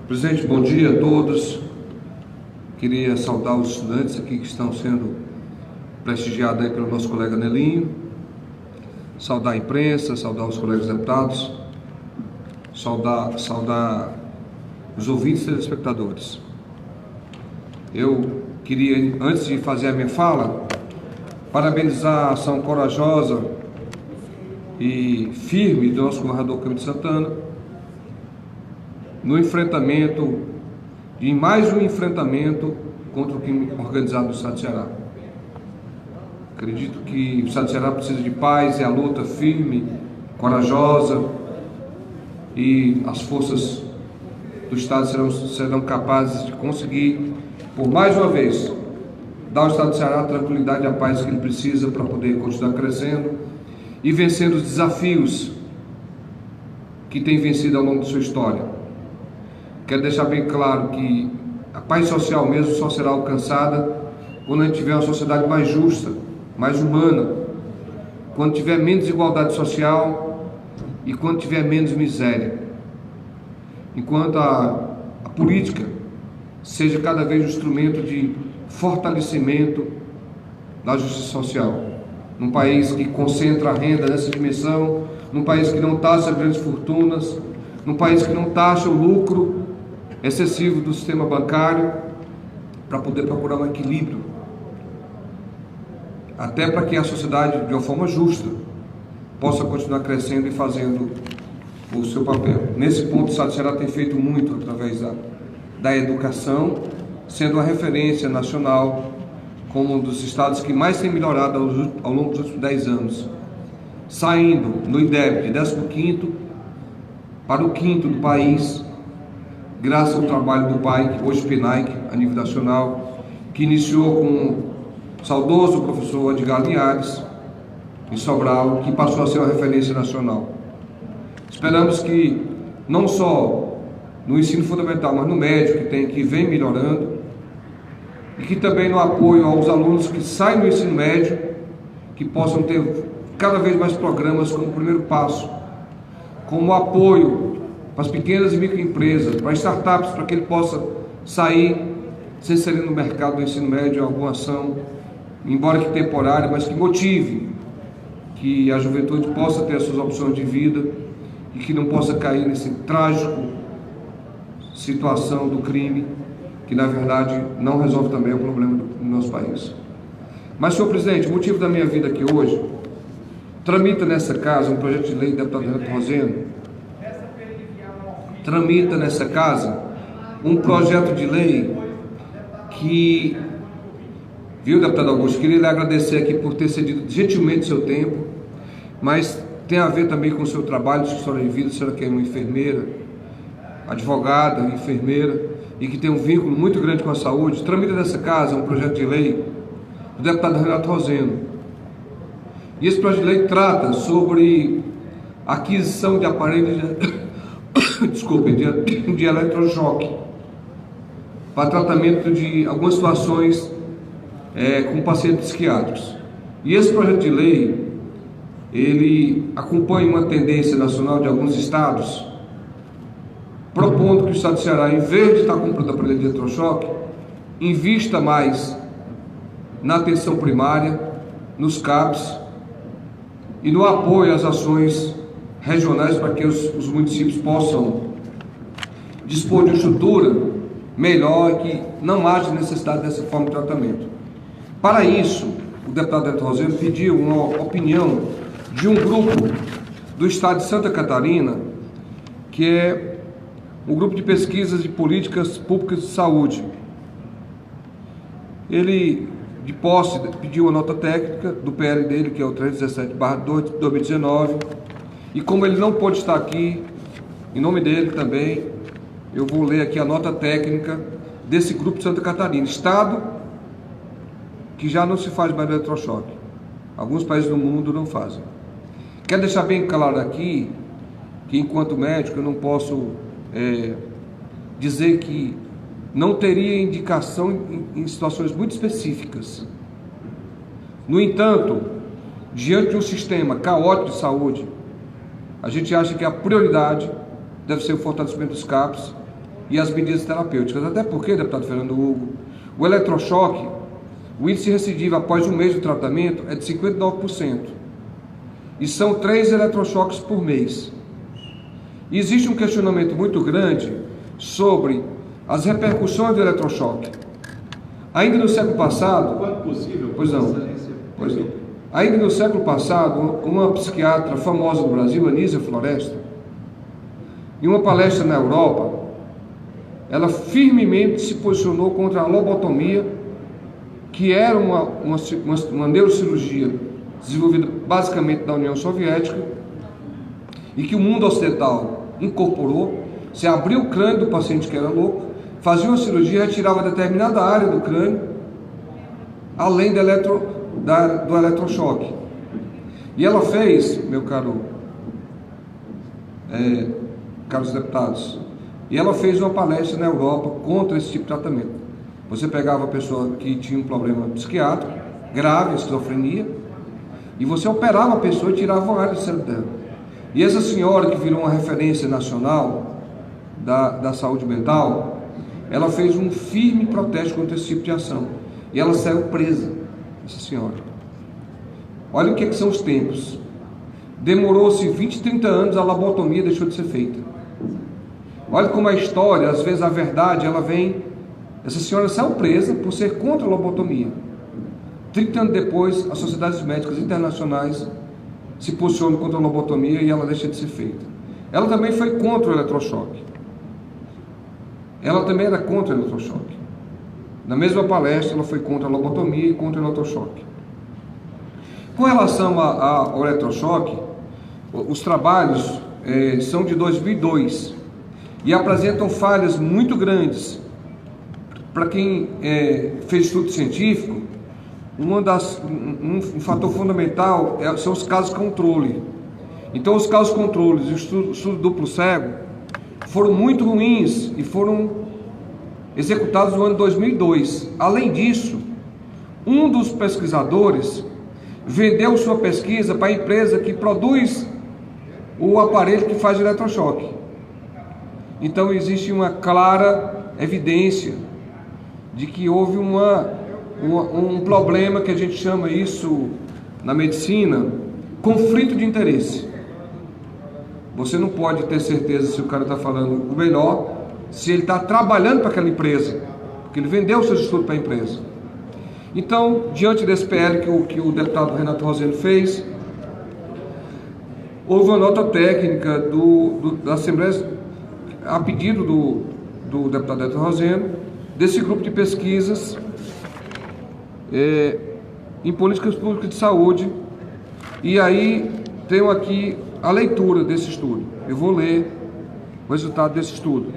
Presidente, bom dia a todos. Queria saudar os estudantes aqui que estão sendo prestigiados aí pelo nosso colega Nelinho, saudar a imprensa, saudar os colegas deputados, saudar os ouvintes e telespectadores. Eu queria, antes de fazer a minha fala, parabenizar a ação corajosa e firme do nosso governador Camilo Santana no enfrentamento, em mais um enfrentamento contra o crime organizado do estado do Ceará. Acredito que o estado do Ceará precisa de paz e a luta firme, corajosa, e as forças do estado serão capazes de conseguir, por mais uma vez, dar ao estado do Ceará a tranquilidade e a paz que ele precisa para poder continuar crescendo e vencendo os desafios que tem vencido ao longo de sua história. Quero deixar bem claro que a paz social mesmo só será alcançada quando a gente tiver uma sociedade mais justa, mais humana, quando tiver menos desigualdade social e quando tiver menos miséria. Enquanto a política seja cada vez um instrumento de fortalecimento da justiça social. Num país que concentra a renda nessa dimensão, num país que não taxa grandes fortunas, num país que não taxa o lucro excessivo do sistema bancário, para poder procurar um equilíbrio, até para que a sociedade, de uma forma justa, possa continuar crescendo e fazendo o seu papel. Nesse ponto, o estado do Ceará tem feito muito através da educação, sendo uma referência nacional como um dos estados que mais tem melhorado ao longo dos últimos 10 anos, saindo no INDEB de 15º para o 5º do país, graças ao trabalho do PAIC, hoje PNAIC, a nível nacional, que iniciou com o saudoso professor Edgar Linhares, em Sobral, que passou a ser uma referência nacional. Esperamos que, não só no ensino fundamental, mas no médio, que vem melhorando, e que também no apoio aos alunos que saem do ensino médio, que possam ter cada vez mais programas como primeiro passo, como apoio para as pequenas e microempresas, para startups, para que ele possa sair, se inserir no mercado do ensino médio em alguma ação, embora que temporária, mas que motive que a juventude possa ter as suas opções de vida e que não possa cair nesse trágico situação do crime, que na verdade não resolve também o problema do nosso país. Mas, senhor presidente, o motivo da minha vida aqui hoje, tramita nessa casa um projeto de lei do deputado Renato Roseno, tramita nessa casa um projeto de lei que, viu, deputado Augusto, queria lhe agradecer aqui por ter cedido gentilmente o seu tempo, mas tem a ver também com o seu trabalho, sua história de vida. A senhora que é uma enfermeira, advogada, enfermeira, e que tem um vínculo muito grande com a saúde. Tramita nessa casa um projeto de lei do deputado Renato Roseno. E esse projeto de lei trata sobre a aquisição de aparelhos de eletrochoque para tratamento de algumas situações com pacientes psiquiátricos. E esse projeto de lei, ele acompanha uma tendência nacional de alguns estados, propondo que o estado do Ceará, em vez de estar comprando aparelho de eletrochoque, invista mais na atenção primária, nos CAPs e no apoio às ações regionais para que os municípios possam dispor de estrutura melhor e que não haja necessidade dessa forma de tratamento. Para isso, o deputado Renato Roseno pediu uma opinião de um grupo do estado de Santa Catarina, que é um grupo de pesquisas de políticas públicas de saúde. Ele, de posse, pediu a nota técnica do PL dele, que é o 317/2019, e como ele não pôde estar aqui, em nome dele também, eu vou ler aqui a nota técnica desse grupo de Santa Catarina, estado que já não se faz mais eletrochoque. Alguns países do mundo não fazem. Quero deixar bem claro aqui que, enquanto médico, eu não posso dizer que não teria indicação em situações muito específicas. No entanto, diante de um sistema caótico de saúde, a gente acha que a prioridade deve ser o fortalecimento dos CAPs e as medidas terapêuticas. Até porque, deputado Fernando Hugo, o eletrochoque, o índice recidivo após um mês do tratamento é de 59%. E são 3 eletrochoques por mês. E existe um questionamento muito grande sobre as repercussões do eletrochoque. Ainda no século passado... Quando possível, pois não. Ainda no século passado, uma psiquiatra famosa no Brasil, Anísia Floresta, em uma palestra na Europa, ela firmemente se posicionou contra a lobotomia, que era uma neurocirurgia desenvolvida basicamente na União Soviética e que o mundo ocidental incorporou. Se abria o crânio do paciente que era louco, fazia uma cirurgia, retirava determinada área do crânio, além do eletrochoque. E ela fez, caros deputados, e ela fez uma palestra na Europa contra esse tipo de tratamento. Você pegava a pessoa que tinha um problema psiquiátrico grave, esquizofrenia, e você operava a pessoa e tirava uma área do cérebro dela. E essa senhora, que virou uma referência nacional da saúde mental, ela fez um firme protesto contra esse tipo de ação. E ela saiu presa, essa senhora. Olha o que são os tempos. Demorou-se 20, 30 anos, a lobotomia deixou de ser feita. Olha como a história, às vezes a verdade, ela vem... Essa senhora saiu presa por ser contra a lobotomia. 30 anos depois, as sociedades médicas internacionais se posicionam contra a lobotomia e ela deixa de ser feita. Ela também foi contra o eletrochoque. Ela também era contra o eletrochoque. Na mesma palestra, ela foi contra a lobotomia e contra o eletrochoque. Com relação ao eletrochoque, os trabalhos são de 2002 e apresentam falhas muito grandes. Para quem fez estudo científico, um fator fundamental são os casos controle. Então, os casos controles e o estudo duplo cego foram muito ruins e foram executados no ano 2002. Além disso, um dos pesquisadores vendeu sua pesquisa para a empresa que produz o aparelho que faz eletrochoque. Então, existe uma clara evidência de que houve um problema que a gente chama isso na medicina, conflito de interesse. Você não pode ter certeza se o cara está falando o melhor, se ele está trabalhando para aquela empresa, porque ele vendeu o seu estudo para a empresa. Então, diante desse PL que o deputado Renato Rosendo fez, houve uma nota técnica da Assembleia, a pedido do deputado Renato Rosendo, desse grupo de pesquisas em políticas públicas de saúde. E aí tenho aqui a leitura desse estudo. Eu vou ler o resultado desse estudo,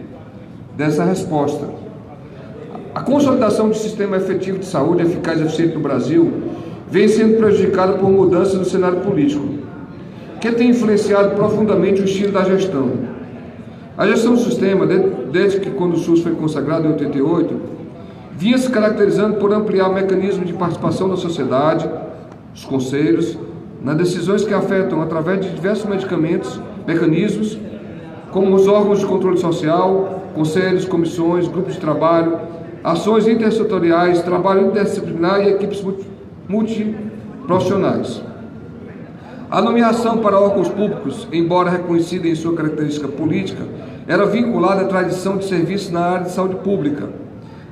dessa resposta. A consolidação de sistema efetivo de saúde eficaz e eficiente no Brasil vem sendo prejudicada por mudanças no cenário político, que tem influenciado profundamente o estilo da gestão. A gestão do sistema, desde que quando o SUS foi consagrado em 88, vinha se caracterizando por ampliar o mecanismo de participação da sociedade, os conselhos, nas decisões que afetam através de diversos mecanismos, como os órgãos de controle social, conselhos, comissões, grupos de trabalho, ações intersetoriais, trabalho interdisciplinar e equipes multiprofissionais. A nomeação para órgãos públicos, embora reconhecida em sua característica política, era vinculada à tradição de serviços na área de saúde pública.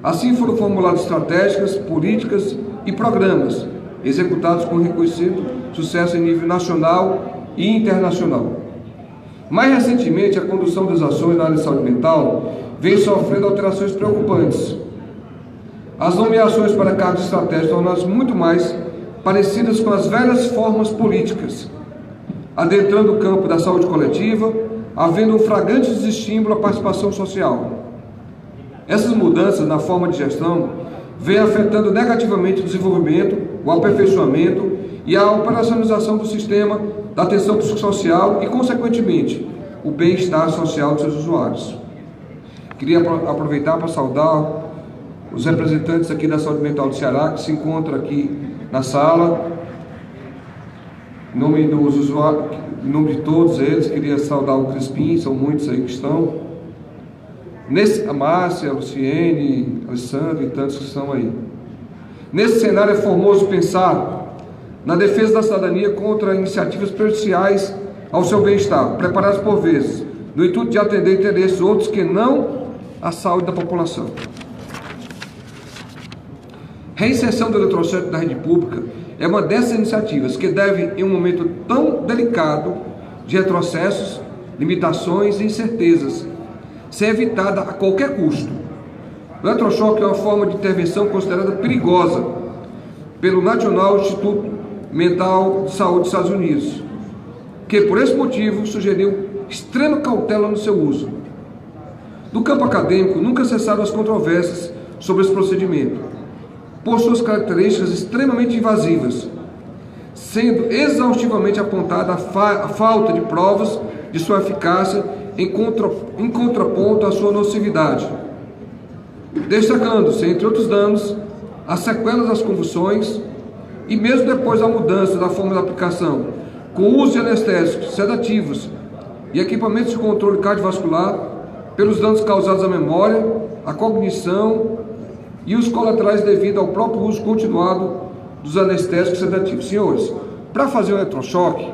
Assim foram formuladas estratégias, políticas e programas, executados com reconhecido sucesso em nível nacional e internacional. Mais recentemente, a condução das ações na área de saúde mental vem sofrendo alterações preocupantes. As nomeações para cargos estratégicos tornaram-se muito mais parecidas com as velhas formas políticas, adentrando o campo da saúde coletiva, havendo um flagrante desestímulo à participação social. Essas mudanças na forma de gestão vêm afetando negativamente o desenvolvimento, o aperfeiçoamento e a operacionalização do sistema da atenção psicossocial e, consequentemente, o bem-estar social dos seus usuários. Queria aproveitar para saudar os representantes aqui da saúde mental do Ceará, que se encontram aqui na sala. Em nome dos usuários, em nome de todos eles, queria saudar o Crispim, são muitos aí que estão. A Márcia, a Luciene, a Alessandro e tantos que estão aí. Nesse cenário é formoso pensar na defesa da cidadania contra iniciativas prejudiciais ao seu bem-estar, preparadas por vezes, no intuito de atender interesses outros que não a saúde da população. Reinserção do eletrochoque na rede pública é uma dessas iniciativas que deve, em um momento tão delicado de retrocessos, limitações e incertezas, ser evitada a qualquer custo. O eletrochoque é uma forma de intervenção considerada perigosa pelo National Institute Mental de Saúde dos Estados Unidos, que por esse motivo sugeriu extrema cautela no seu uso. No campo acadêmico, nunca cessaram as controvérsias sobre esse procedimento, por suas características extremamente invasivas, sendo exaustivamente apontada a falta de provas de sua eficácia em contraponto à sua nocividade, destacando-se, entre outros danos, as sequelas das convulsões e mesmo depois da mudança da forma de aplicação, com o uso de anestésicos, sedativos e equipamentos de controle cardiovascular, pelos danos causados à memória, à cognição e os colaterais devido ao próprio uso continuado dos anestésicos sedativos. Senhores, para fazer o eletrochoque,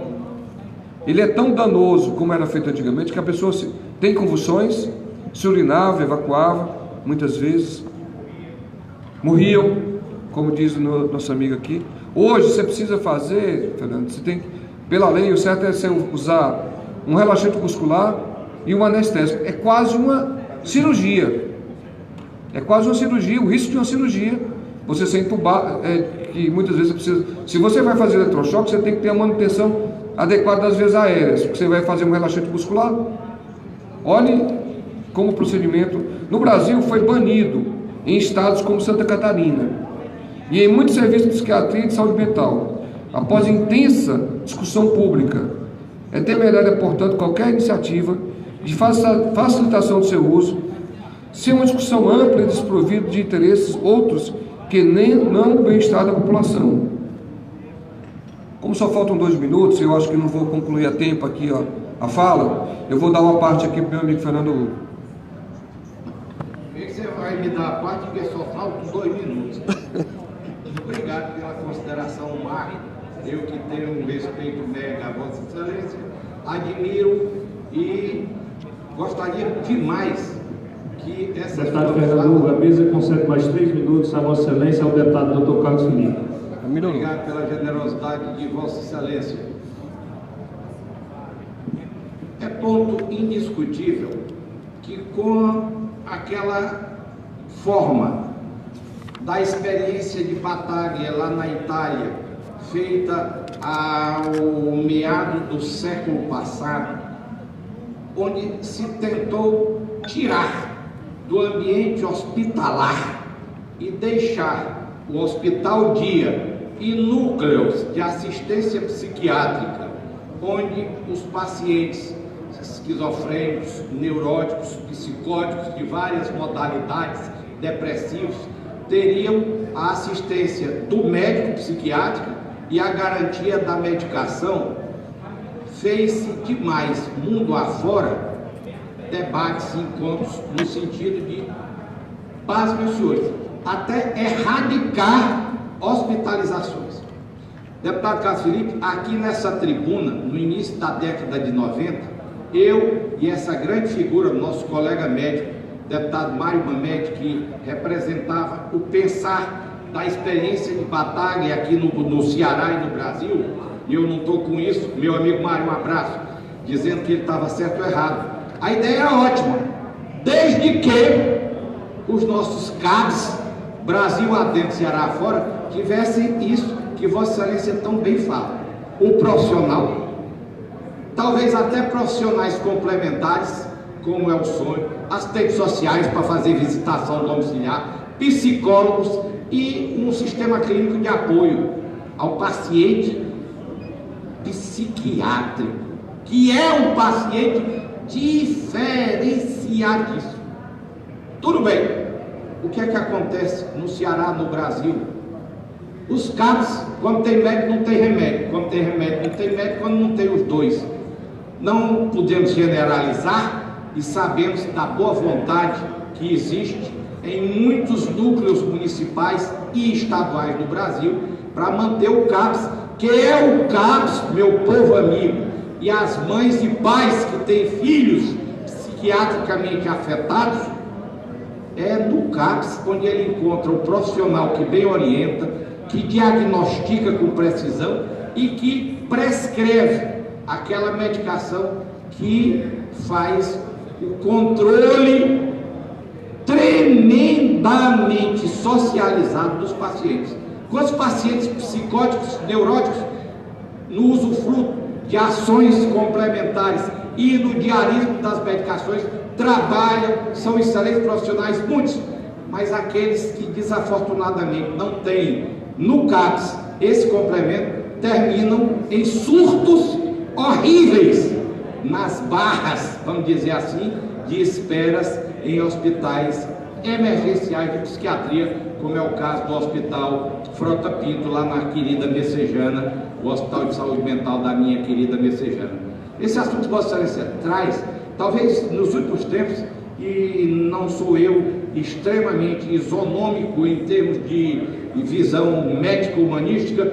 ele é tão danoso como era feito antigamente, que a pessoa tem convulsões, se urinava, evacuava, muitas vezes, morriam, como diz o nosso amigo aqui. Hoje você precisa fazer, Fernando, você tem, pela lei, o certo é você usar um relaxante muscular e um anestésico. É quase uma cirurgia. É quase uma cirurgia, o risco de uma cirurgia, você ser entubado, que muitas vezes você precisa. Se você vai fazer eletrochoque, você tem que ter a manutenção adequada das vias aéreas, porque você vai fazer um relaxante muscular. Olhe como o procedimento no Brasil foi banido em estados como Santa Catarina e em muitos serviços de psiquiatria e de saúde mental. Após intensa discussão pública, é temerária, portanto, qualquer iniciativa de facilitação do seu uso, sem uma discussão ampla e desprovida de interesses outros que não o bem-estar da população. Como só faltam 2 minutos, eu acho que não vou concluir a tempo aqui a fala, eu vou dar uma parte aqui para o meu amigo Fernando Hugo. Você vai me dar a parte porque só faltam 2 minutos. Obrigado pela consideração, Marco. Eu que tenho um respeito mega a Vossa Excelência, admiro e gostaria demais que essa... Deputado Fernando Hugo, a mesa concede mais 3 minutos a Vossa Excelência ao deputado Dr. Carlos Felipe. Obrigado pela generosidade de Vossa Excelência. É ponto indiscutível que com aquela forma da experiência de Battaglia lá na Itália, feita ao meado do século passado, onde se tentou tirar do ambiente hospitalar e deixar o hospital dia e núcleos de assistência psiquiátrica, onde os pacientes esquizofrênicos, neuróticos, psicóticos de várias modalidades, depressivos, teriam a assistência do médico psiquiátrico e a garantia da medicação. Fez-se demais, mundo afora, debates e encontros no sentido de, pasmem os senhores, até erradicar hospitalizações. Deputado Carlos Felipe, aqui nessa tribuna, no início da década de 90, eu e essa grande figura, nosso colega médico, deputado Mário Mamed, que representava o pensar da experiência de Battaglia aqui no Ceará e no Brasil, e eu não estou com isso, meu amigo Mário, um abraço, dizendo que ele estava certo ou errado. A ideia é ótima, desde que os nossos CADs, Brasil adentro, Ceará afora, tivessem isso que Vossa Excelência tão bem fala, o profissional, talvez até profissionais complementares, como é o sonho, assistentes sociais para fazer visitação domiciliar, psicólogos e um sistema clínico de apoio ao paciente psiquiátrico, que é um paciente diferenciadíssimo. Tudo bem, o que é que acontece no Ceará, no Brasil? Os CAPs, quando tem médico não tem remédio, quando tem remédio não tem médico, quando não tem os dois. Não podemos generalizar, e sabemos da boa vontade que existe em muitos núcleos municipais e estaduais do Brasil para manter o CAPS, que é o CAPS, meu povo amigo, e as mães e pais que têm filhos psiquiatricamente afetados, é no CAPS onde ele encontra o profissional que bem orienta, que diagnostica com precisão e que prescreve aquela medicação que faz o controle tremendamente socializado dos pacientes. Quantos pacientes psicóticos, neuróticos, no usufruto de ações complementares e no diarismo das medicações, trabalham, são excelentes profissionais, muitos, mas aqueles que desafortunadamente não têm no CAPS esse complemento, terminam em surtos horríveis nas barras, vamos dizer assim, de esperas em hospitais emergenciais de psiquiatria, como é o caso do Hospital Frota Pinto, lá na querida Messejana, o Hospital de Saúde Mental da minha querida Messejana. Esse assunto que Vossa Excelência traz, talvez nos últimos tempos, e não sou eu extremamente isonômico em termos de visão médico-humanística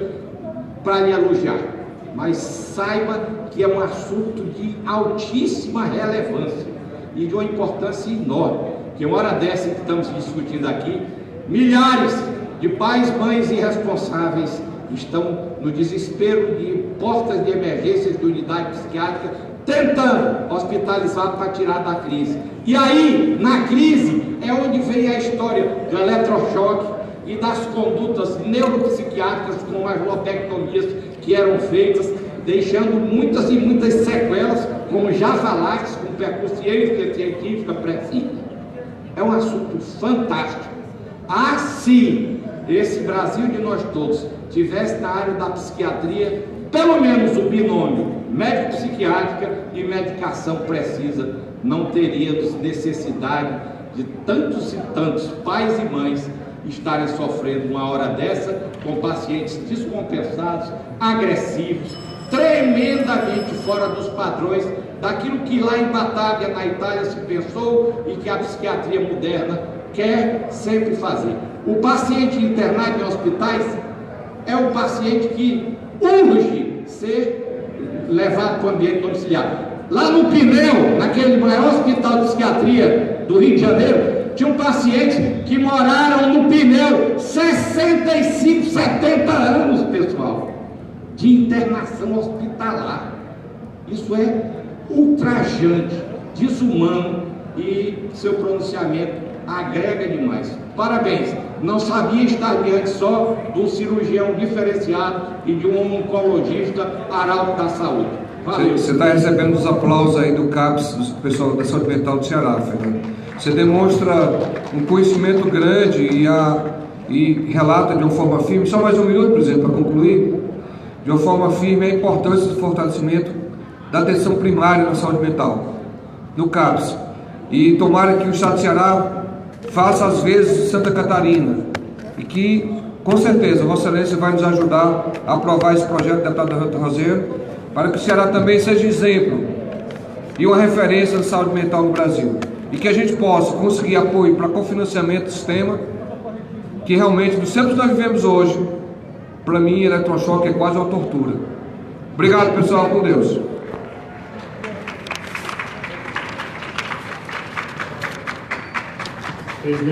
para lhe elogiar, mas saiba que é um assunto de altíssima relevância e de uma importância enorme, que uma hora dessa que estamos discutindo aqui, milhares de pais, mães irresponsáveis estão no desespero de portas de emergências de unidade psiquiátrica, tentando hospitalizar para tirar da crise. E aí, na crise, é onde vem a história do eletrochoque e das condutas neuropsiquiátricas, como as lobectomias que eram feitas, deixando muitas e muitas sequelas, como Javalax, com percurso científica precisa. É um assunto fantástico. Se esse Brasil de nós todos tivesse na área da psiquiatria pelo menos o binômio médico-psiquiátrica e medicação precisa, não teríamos necessidade de tantos e tantos pais e mães estarem sofrendo uma hora dessa com pacientes descompensados, agressivos, tremendamente fora dos padrões daquilo que lá em Batavia, na Itália, se pensou e que a psiquiatria moderna quer sempre fazer. O paciente internado em hospitais é um paciente que urge ser levado para o ambiente domiciliar. Lá no Pinel, naquele maior hospital de psiquiatria do Rio de Janeiro, tinha um paciente que moraram no Pinel 65, 70 anos, pessoal, de internação hospitalar. Isso é ultrajante, desumano e seu pronunciamento agrega demais. Parabéns, não sabia estar diante só de um cirurgião diferenciado e de um oncologista arauto da saúde. Você está recebendo os aplausos aí do CAPS, do pessoal da saúde mental do Ceará, Fernando. Você demonstra um conhecimento grande e relata de uma forma firme, só mais um minuto, presidente, para concluir, de uma forma firme a importância do fortalecimento da atenção primária na saúde mental, no CAPS. E tomara que o Estado do Ceará faça as vezes de Santa Catarina e que, com certeza, Vossa Excelência vai nos ajudar a aprovar esse projeto da deputada Rosendo, para que o Ceará também seja exemplo e uma referência na saúde mental no Brasil. E que a gente possa conseguir apoio para cofinanciamento do sistema, que realmente, dos tempos que nós vivemos hoje, para mim, eletrochoque é quase uma tortura. Obrigado, pessoal, com Deus.